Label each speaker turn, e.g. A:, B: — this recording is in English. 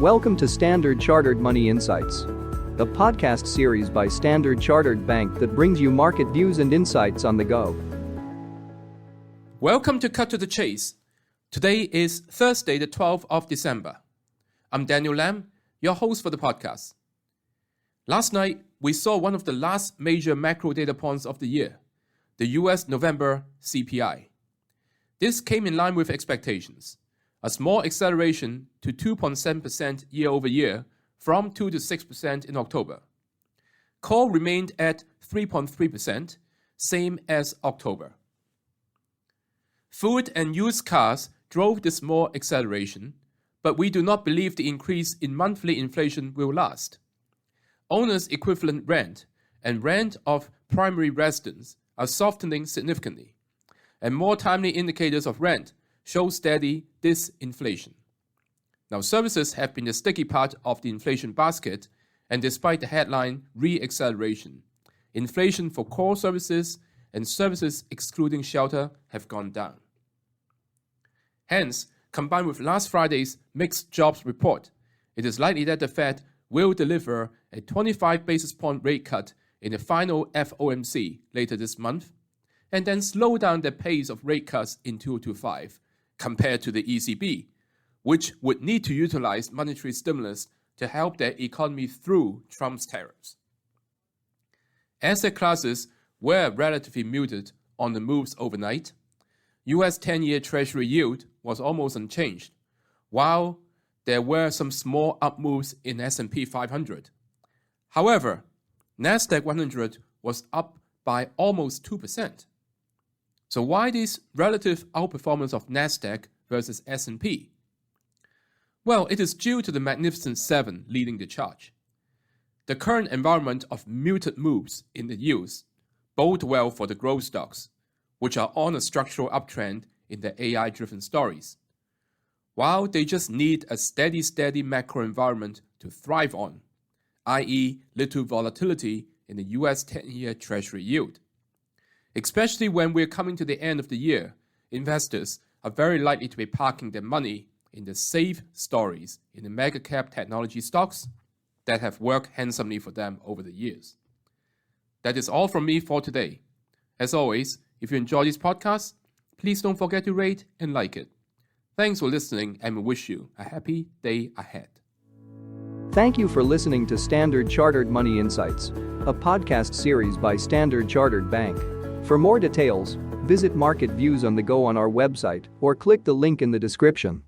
A: Welcome to Standard Chartered Money Insights, a podcast series by Standard Chartered Bank that brings you market views and insights on the go.
B: Welcome to Cut to the Chase. Today is Thursday, the 12th of December. I'm Daniel Lam, your host for the podcast. Last night, we saw one of the last major macro data points of the year, the US November CPI. This came in line with expectations, a small acceleration to 2.7% year over year from 2 to 6% in October. Core remained at 3.3%, same as October. Food and used cars drove this small acceleration, but we do not believe the increase in monthly inflation will last. Owners' equivalent rent and rent of primary residence are softening significantly, and more timely indicators of rent show steady disinflation. Now, services have been the sticky part of the inflation basket, and despite the headline re-acceleration, inflation for core services and services excluding shelter have gone down. Hence, combined with last Friday's mixed jobs report, it is likely that the Fed will deliver a 25 basis point rate cut in the final FOMC later this month, and then slow down the pace of rate cuts in 2025 compared to the ECB, which would need to utilize monetary stimulus to help their economy through Trump's tariffs. Asset classes were relatively muted on the moves overnight. US 10-year Treasury yield was almost unchanged, while there were some small up moves in S&P 500. However, Nasdaq 100 was up by almost 2%. So why this relative outperformance of Nasdaq versus S&P? Well, it is due to the Magnificent Seven leading the charge. The current environment of muted moves in the yields bode well for the growth stocks, which are on a structural uptrend in the AI-driven stories, while they just need a steady macro environment to thrive on, i.e. little volatility in the US 10-year Treasury yield. Especially when we're coming to the end of the year, investors are very likely to be parking their money in the safe stories in the mega cap technology stocks that have worked handsomely for them over the years. That is all from me for today. As always, if you enjoy this podcast, please don't forget to rate and like it. Thanks for listening, and we wish you a happy day ahead.
A: Thank you for listening to Standard Chartered Money Insights, a podcast series by Standard Chartered Bank. For more details, visit Market Views on the Go on our website or click the link in the description.